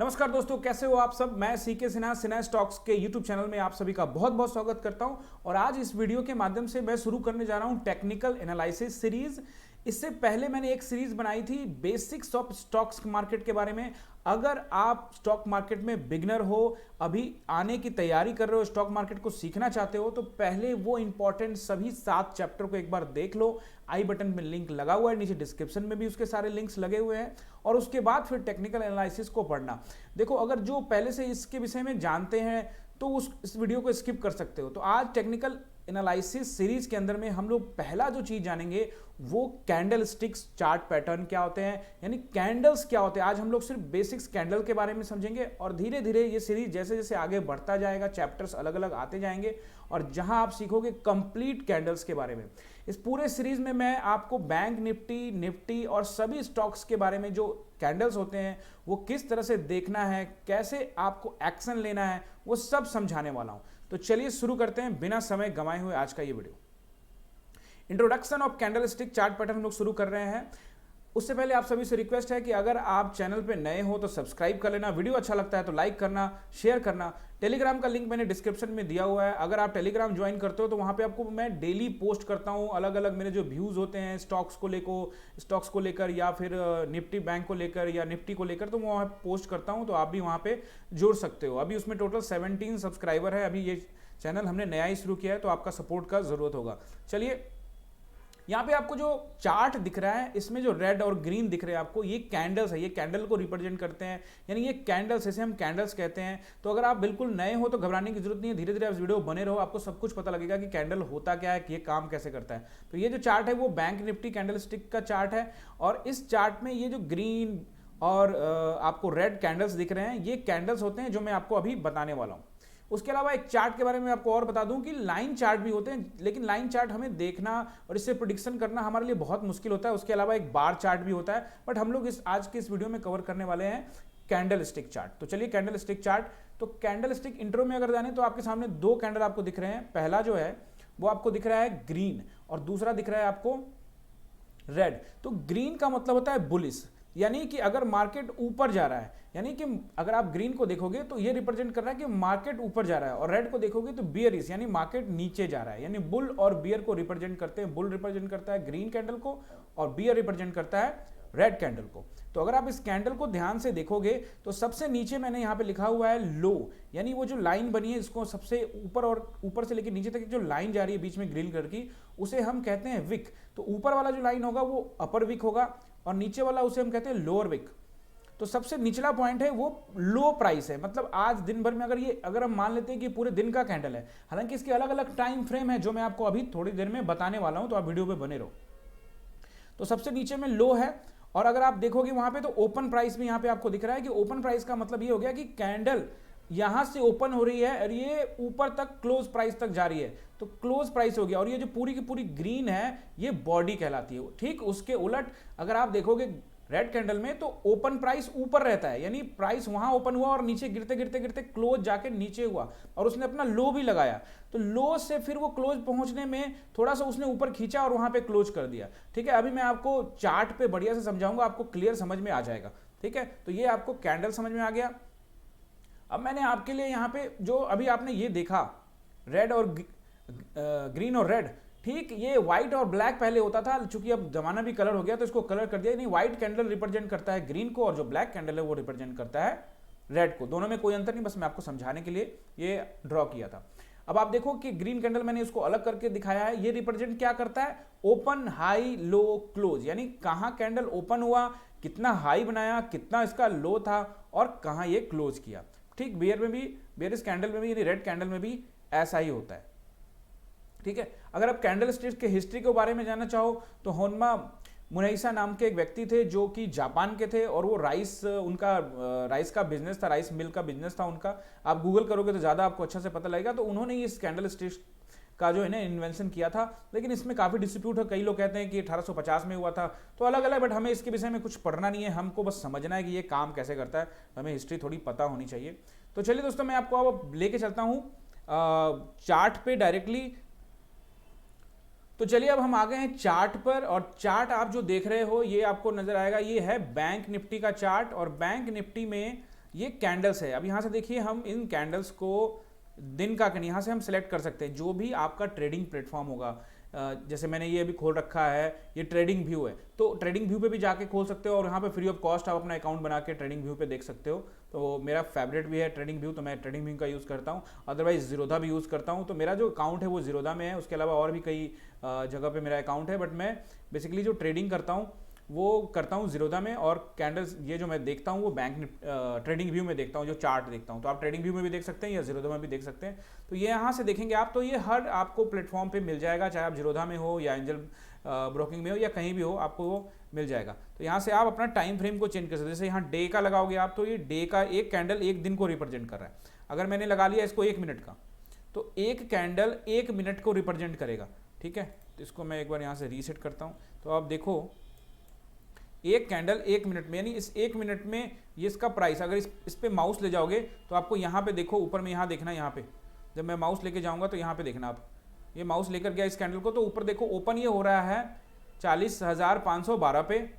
नमस्कार दोस्तों, कैसे हो आप सब। मैं सीके सिन्हा सिन्हा स्टॉक्स के यूट्यूब चैनल में आप सभी का बहुत बहुत स्वागत करता हूं। और आज इस वीडियो के माध्यम से मैं शुरू करने जा रहा हूं टेक्निकल एनालिसिस सीरीज। इससे पहले मैंने एक सीरीज बनाई थी बेसिक्स ऑफ स्टॉक्स मार्केट के बारे में। अगर आप स्टॉक मार्केट में बिगनर हो, अभी आने की तैयारी कर रहे हो, स्टॉक मार्केट को सीखना चाहते हो, तो पहले वो इंपॉर्टेंट सभी 7 चैप्टर को एक बार देख लो। आई बटन में लिंक लगा हुआ है, नीचे डिस्क्रिप्शन में भी उसके सारे लिंक्स लगे हुए हैं। और उसके बाद फिर टेक्निकल एनालिसिस को पढ़ना। देखो, अगर जो पहले से इसके विषय में जानते हैं तो इस वीडियो को स्किप कर सकते हो। तो आज टेक्निकल एनालिसिस सीरीज के अंदर में हम लोग पहला जो चीज जानेंगे वो कैंडल स्टिक्स चार्ट पैटर्न क्या होते हैं, यानी कैंडल्स क्या होते हैं। आज हम लोग सिर्फ बेसिक्स कैंडल के बारे में समझेंगे और धीरे धीरे ये सीरीज जैसे जैसे आगे बढ़ता जाएगा, चैप्टर्स अलग अलग आते जाएंगे और जहां आप सीखोगे कंप्लीट कैंडल्स के बारे में। इस पूरे सीरीज में मैं आपको बैंक निफ्टी और सभी स्टॉक्स के बारे में जो कैंडल्स होते हैं वो किस तरह से देखना है, कैसे आपको एक्शन लेना है, वो सब समझाने वाला हूं। तो चलिए शुरू करते हैं बिना समय गंवाए हुए आज का ये video. Introduction of candle stick chart pattern हम लोग शुरू कर रहे हैं। उससे पहले आप सभी से रिक्वेस्ट है कि अगर आप चैनल पे नए हो तो सब्सक्राइब कर लेना, वीडियो अच्छा लगता है तो लाइक करना, शेयर करना। टेलीग्राम का लिंक मैंने डिस्क्रिप्शन में दिया हुआ है। अगर आप टेलीग्राम ज्वाइन करते हो तो वहां पे आपको मैं डेली पोस्ट करता हूं अलग अलग मेरे जो व्यूज होते हैं स्टॉक्स को लेकर या फिर निफ्टी बैंक को लेकर या निफ्टी को लेकर, तो मैं वहां पोस्ट करता हूं। तो आप भी वहां पे जुड़ सकते हो। अभी उसमें टोटल 17 सब्सक्राइबर है। अभी ये चैनल हमने नया ही शुरू किया है तो आपका सपोर्ट का जरूरत होगा। चलिए, यहाँ पे आपको जो चार्ट दिख रहा है इसमें जो रेड और ग्रीन दिख रहे हैं आपको, ये कैंडल्स है। ये कैंडल को रिप्रेजेंट करते हैं, यानी ये कैंडल्स, इसे हम कैंडल्स कहते हैं। तो अगर आप बिल्कुल नए हो तो घबराने की जरूरत नहीं है, धीरे धीरे आप वीडियो बने रहो, आपको सब कुछ पता लगेगा कि कैंडल होता क्या है, कि ये काम कैसे करता है। तो ये जो चार्ट है वो बैंक निफ्टी कैंडल स्टिक का चार्ट है। और इस चार्ट में ये जो ग्रीन और आपको रेड कैंडल्स दिख रहे हैं, ये कैंडल्स होते हैं जो मैं आपको अभी बताने वाला हूँ। उसके अलावा एक चार्ट के बारे में आपको और बता दूं कि लाइन चार्ट भी होते हैं, लेकिन लाइन चार्ट हमें देखना और इससे प्रेडिक्शन करना हमारे लिए बहुत मुश्किल होता है। उसके अलावा एक बार चार्ट भी होता है, बट हम लोग आज के इस वीडियो में कवर करने वाले हैं कैंडल स्टिक चार्ट। तो चलिए, कैंडल स्टिक चार्ट। तो कैंडल स्टिक इंट्रो में अगर जाने तो आपके सामने 2 कैंडल आपको दिख रहे हैं। पहला जो है वो आपको दिख रहा है ग्रीन और दूसरा दिख रहा है आपको रेड। तो ग्रीन का मतलब होता है बुलिश, यानी कि अगर मार्केट ऊपर जा रहा है, यानी कि अगर आप ग्रीन को देखोगे तो ये रिप्रेजेंट कर रहा है कि मार्केट ऊपर जा रहा है, और रेड को देखोगे तो बियरिश, यानी मार्केट नीचे जा रहा है। यानी बुल और बियर को रिप्रेजेंट करते हैं। बुल रिप्रेजेंट करता है ग्रीन कैंडल को और बियर रिप्रेजेंट करता है रेड कैंडल को। तो अगर आप इस कैंडल को ध्यान से देखोगे तो सबसे नीचे मैंने यहां पे लिखा हुआ है लो, यानी वो जो लाइन बनी है इसको सबसे ऊपर और ऊपर से लेकर नीचे तक जो लाइन जा रही है बीच में ग्रीन कलर की, उसे हम कहते हैं विक। तो ऊपर वाला जो लाइन होगा वो अपर विक होगा और नीचे वाला उसे हम कहते हैं लोअर विक। तो सबसे निचला पॉइंट है वो लो प्राइस है, मतलब आज दिन भर में अगर हम मान लेते हैं कि पूरे दिन का कैंडल है, हालांकि इसके अलग अलग टाइम फ्रेम है जो मैं आपको अभी थोड़ी देर में बताने वाला हूं, तो आप वीडियो पे बने रहो। तो सबसे नीचे में लो है, और अगर आप देखोगे वहां पे तो ओपन प्राइस भी यहां पे आपको दिख रहा है कि ओपन प्राइस का मतलब ये हो गया कि कैंडल यहां से ओपन हो रही है और ये ऊपर तक क्लोज प्राइस तक जा रही है, तो क्लोज प्राइस हो गया। और ये जो पूरी की पूरी ग्रीन है ये बॉडी कहलाती है। ठीक उसके उलट अगर आप देखोगे रेड कैंडल में तो ओपन प्राइस ऊपर रहता है, यानी प्राइस वहां ओपन हुआ और नीचे गिरते गिरते गिरते क्लोज जाके नीचे हुआ और उसने अपना लो भी लगाया। तो लो से फिर वो क्लोज पहुंचने में थोड़ा सा उसने ऊपर खींचा और वहां पे क्लोज कर दिया। ठीक है, अभी मैं आपको चार्ट पे बढ़िया से समझाऊंगा, आपको क्लियर समझ में आ जाएगा। ठीक है, तो ये आपको कैंडल समझ में आ गया। अब मैंने आपके लिए यहां पे जो अभी आपने ये देखा रेड और ग्रीन और रेड, ठीक ये व्हाइट और ब्लैक पहले होता था, चूंकि अब जमाना भी कलर हो गया तो इसको कलर कर दिया। नहीं, व्हाइट कैंडल रिप्रेजेंट करता है ग्रीन को और जो ब्लैक कैंडल है वो रिप्रेजेंट करता है रेड को। दोनों में कोई अंतर नहीं, बस मैं आपको समझाने के लिए ये ड्रॉ किया था। अब आप देखो कि ग्रीन कैंडल मैंने इसको अलग करके दिखाया है। ये रिप्रेजेंट क्या करता है, ओपन हाई लो क्लोज, यानी कहां कैंडल ओपन हुआ, कितना हाई बनाया, कितना इसका लो था और कहां ये क्लोज किया। ठीक बियरिश कैंडल में भी यानी रेड कैंडल में भी ऐसा ही होता है। ठीक है, अगर आप कैंडल स्टिक्स के हिस्ट्री के बारे में जानना चाहो तो होन्मा मुनेइसा नाम के एक व्यक्ति थे जो कि जापान के थे और वो उनका राइस का बिजनेस था, राइस मिल का बिजनेस था उनका। आप गूगल करोगे तो ज्यादा आपको अच्छा से पता लगेगा। तो उन्होंने इस कैंडल स्टिक्स का जो है ना इन्वेंशन किया था, लेकिन इसमें काफी डिस्प्यूट है। कई लोग कहते हैं कि 1850 में हुआ था, तो अलग अलग, बट हमें इसके विषय में कुछ पढ़ना नहीं है, हमको बस समझना है कि ये काम कैसे करता है, हमें हिस्ट्री थोड़ी पता होनी चाहिए। तो चलिए दोस्तों, मैं आपको अब लेके चलता हूं चार्ट पे डायरेक्टली। तो चलिए अब हम आ गए हैं चार्ट पर, और चार्ट आप जो देख रहे हो ये आपको नजर आएगा, ये है बैंक निफ्टी का चार्ट। और बैंक निफ्टी में ये कैंडल्स है। अब यहाँ से देखिए हम इन कैंडल्स को दिन का यहाँ से हम सेलेक्ट कर सकते हैं जो भी आपका ट्रेडिंग प्लेटफॉर्म होगा। जैसे मैंने ये अभी खोल रखा है, ये ट्रेडिंग व्यू है, तो ट्रेडिंग व्यू पे भी जाके खोल सकते हो और यहाँ पे फ्री ऑफ कॉस्ट आप अपना अकाउंट बना के ट्रेडिंग व्यू पे देख सकते हो। तो मेरा फेवरेट भी है ट्रेडिंग व्यू, तो मैं ट्रेडिंग व्यू का यूज़ करता हूँ। अदरवाइज जीरोधा भी यूज़ करता हूँ। तो मेरा जो अकाउंट है वो जीरोधा में है, उसके अलावा और भी कई जगह पे मेरा अकाउंट है, बट मैं बेसिकली जो ट्रेडिंग करता हूँ वो करता हूँ जीरोधा में। और कैंडल्स ये जो मैं देखता हूँ वो बैंक ट्रेडिंग व्यू में देखता हूँ, जो चार्ट देखता हूँ। तो आप ट्रेडिंग व्यू में भी देख सकते हैं या जीरोधा में भी देख सकते हैं। तो ये यहाँ से देखेंगे आप, तो ये हर आपको प्लेटफॉर्म पे मिल जाएगा, चाहे आप जीरोधा में हो या एंजल ब्रोकिंग में हो या कहीं भी हो, आपको वो मिल जाएगा। तो यहाँ से आप अपना टाइम फ्रेम को चेंज कर सकते हैं। जैसे यहाँ डे का लगाओगे आप, तो ये डे का एक कैंडल एक दिन को रिप्रेजेंट कर रहा है। अगर मैंने लगा लिया इसको 1 मिनट का, तो एक कैंडल 1 मिनट को रिप्रेजेंट करेगा। ठीक है, तो इसको मैं एक बार यहाँ से रीसेट करता हूँ। तो आप देखो एक कैंडल 1 मिनट में, यानी इस 1 मिनट में ये इसका प्राइस, अगर इस पे माउस ले जाओगे तो आपको यहाँ पे देखो ऊपर में, यहाँ देखना, यहाँ पे जब मैं माउस लेके जाऊँगा तो यहाँ पे देखना आप, ये माउस लेकर गया इस कैंडल को, तो ऊपर देखो ओपन ये हो रहा है 40,512 पे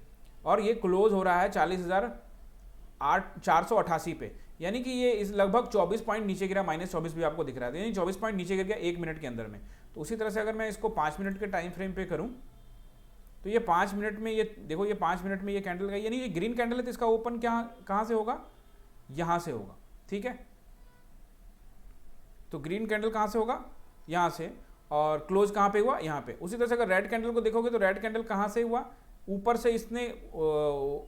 और ये क्लोज हो रहा है 40,488 पे। यानी कि ये इस लगभग 24 पॉइंट नीचे गिरा, -24 भी आपको दिख रहा है, यानी 24 पॉइंट नीचे गिर गया 1 मिनट के अंदर में। तो उसी तरह से अगर मैं इसको 5 मिनट के टाइम फ्रेम पे करूँ तो ये 5 मिनट में, ये देखो ये 5 मिनट में ये कैंडल का, यानी ये ग्रीन कैंडल है तो इसका ओपन कहाँ से होगा, यहाँ से होगा। ठीक है, तो ग्रीन कैंडल कहाँ से होगा, यहाँ से, और क्लोज कहाँ पे हुआ, यहाँ पे। उसी तरह से अगर रेड कैंडल को देखोगे तो रेड कैंडल कहाँ से हुआ, ऊपर से इसने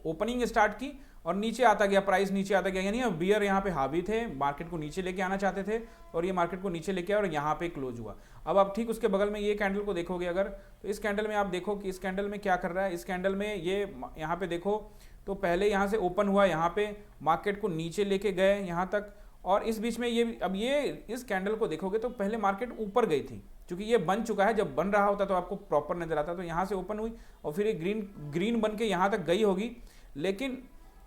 ओपनिंग स्टार्ट की और नीचे आता गया, प्राइस नीचे आता गया, यानी बियर यहाँ पे हावी थे, मार्केट को नीचे लेके आना चाहते थे और ये मार्केट को नीचे लेके आया और यहाँ पे क्लोज हुआ। अब आप ठीक उसके बगल में ये कैंडल को देखोगे अगर, तो इस कैंडल में आप देखो कि इस कैंडल में क्या कर रहा है। इस कैंडल में ये यहाँ पे देखो तो पहले यहाँ से ओपन हुआ, यहाँ पे मार्केट को नीचे लेके गए यहाँ तक, और इस बीच में ये, अब ये इस कैंडल को देखोगे तो पहले मार्केट ऊपर गई थी, क्योंकि ये बन चुका है, जब बन रहा होता तो आपको प्रॉपर नजर आता। तो यहाँ से ओपन हुई और फिर ये ग्रीन बन के यहाँ तक गई होगी, लेकिन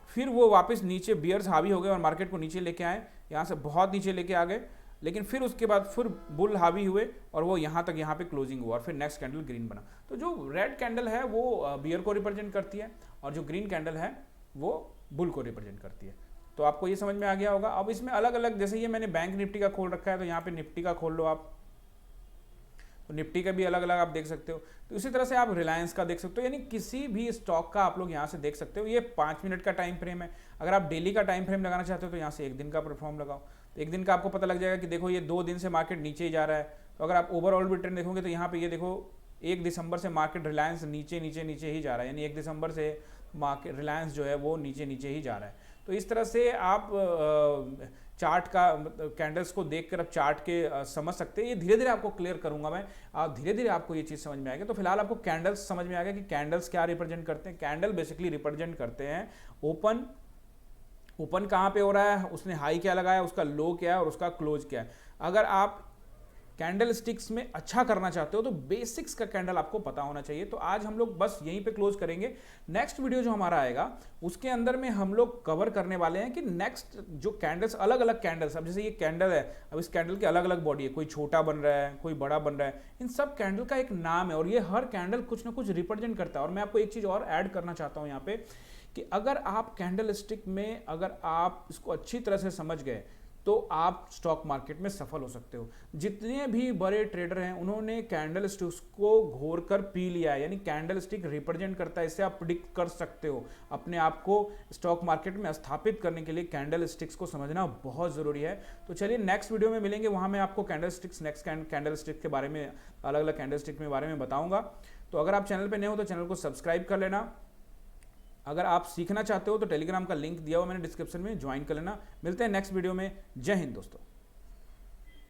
फिर वो वापस नीचे बियर्स हावी हो गए और मार्केट को नीचे लेके आए, यहाँ से बहुत नीचे लेके आ गए, लेकिन फिर उसके बाद फिर बुल हावी हुए और वो यहाँ तक, यहाँ पे क्लोजिंग हुआ और फिर नेक्स्ट कैंडल ग्रीन बना। तो जो रेड कैंडल है वो बियर को रिप्रेजेंट करती है और जो ग्रीन कैंडल है वो बुल को रिप्रेजेंट करती है। तो आपको ये समझ में आ गया होगा। अब इसमें अलग अलग, जैसे ये मैंने बैंक निफ्टी का खोल रखा है, तो यहाँ पे निफ्टी का खोल लो आप, तो निफ्टी का भी अलग अलग आप देख सकते हो। तो इसी तरह से आप रिलायंस का देख सकते हो, यानी किसी भी स्टॉक का आप लोग यहाँ से देख सकते हो। ये 5 मिनट का टाइम फ्रेम है। अगर आप डेली का टाइम फ्रेम लगाना चाहते हो तो यहाँ से 1 दिन का प्लेटफॉर्म लगाओ, तो 1 दिन का आपको पता लग जाएगा कि देखो ये 2 दिन से मार्केट नीचे ही जा रहा है। तो अगर आप ओवरऑल भी ट्रेंड देखोगे तो यहाँ पे ये देखो 1 दिसंबर से मार्केट रिलायंस नीचे नीचे नीचे ही जा रहा है, यानी 1 दिसंबर से मार्केट रिलायंस जो है वो नीचे नीचे ही जा रहा है। तो इस तरह से आप चार्ट का कैंडल्स को देखकर अब चार्ट के समझ सकते हैं। ये धीरे धीरे आपको क्लियर करूंगा मैं, आप धीरे धीरे आपको ये चीज़ समझ में आएगी। तो फिलहाल आपको कैंडल्स समझ में आ गया कि कैंडल्स क्या रिप्रेजेंट करते हैं। कैंडल बेसिकली रिप्रेजेंट करते हैं ओपन कहाँ पे हो रहा है, उसने हाई क्या लगाया, उसका लो क्या है और उसका क्लोज क्या है। अगर आप कैंडल स्टिक्स में अच्छा करना चाहते हो तो बेसिक्स का कैंडल आपको पता होना चाहिए। तो आज हम लोग बस यहीं पे क्लोज करेंगे। नेक्स्ट वीडियो जो हमारा आएगा उसके अंदर में हम लोग कवर करने वाले हैं कि नेक्स्ट जो कैंडल्स, अलग अलग कैंडल्स, अब जैसे ये कैंडल है, अब इस कैंडल के अलग अलग बॉडी है, कोई छोटा बन रहा है, कोई बड़ा बन रहा है, इन सब कैंडल का एक नाम है और ये हर कैंडल कुछ ना कुछ रिप्रेजेंट करता है। और मैं आपको एक चीज और ऐड करना चाहता हूँ यहाँ पे कि अगर आप कैंडल स्टिक में, अगर आप इसको अच्छी तरह से समझ गए तो आप स्टॉक मार्केट में सफल हो सकते हो। जितने भी बड़े ट्रेडर हैं उन्होंने कैंडल स्टिक्स को घोर कर पी लिया है, यानी कैंडल स्टिक रिप्रेजेंट करता है। इससे आप प्रिडिक्ट कर सकते हो अपने आप को स्टॉक मार्केट में स्थापित करने के लिए कैंडल स्टिक्स को समझना बहुत जरूरी है। तो चलिए नेक्स्ट वीडियो में मिलेंगे, वहां मैं आपको candle sticks, next candle stick के बारे में, अलग अलग कैंडल स्टिक के बारे में बताऊंगा। तो अगर आप चैनल पर नए हो तो चैनल को सब्सक्राइब कर लेना। अगर आप सीखना चाहते हो तो टेलीग्राम का लिंक दिया हुआ मैंने डिस्क्रिप्शन में, ज्वाइन कर लेना। मिलते हैं नेक्स्ट वीडियो में। जय हिंद दोस्तों।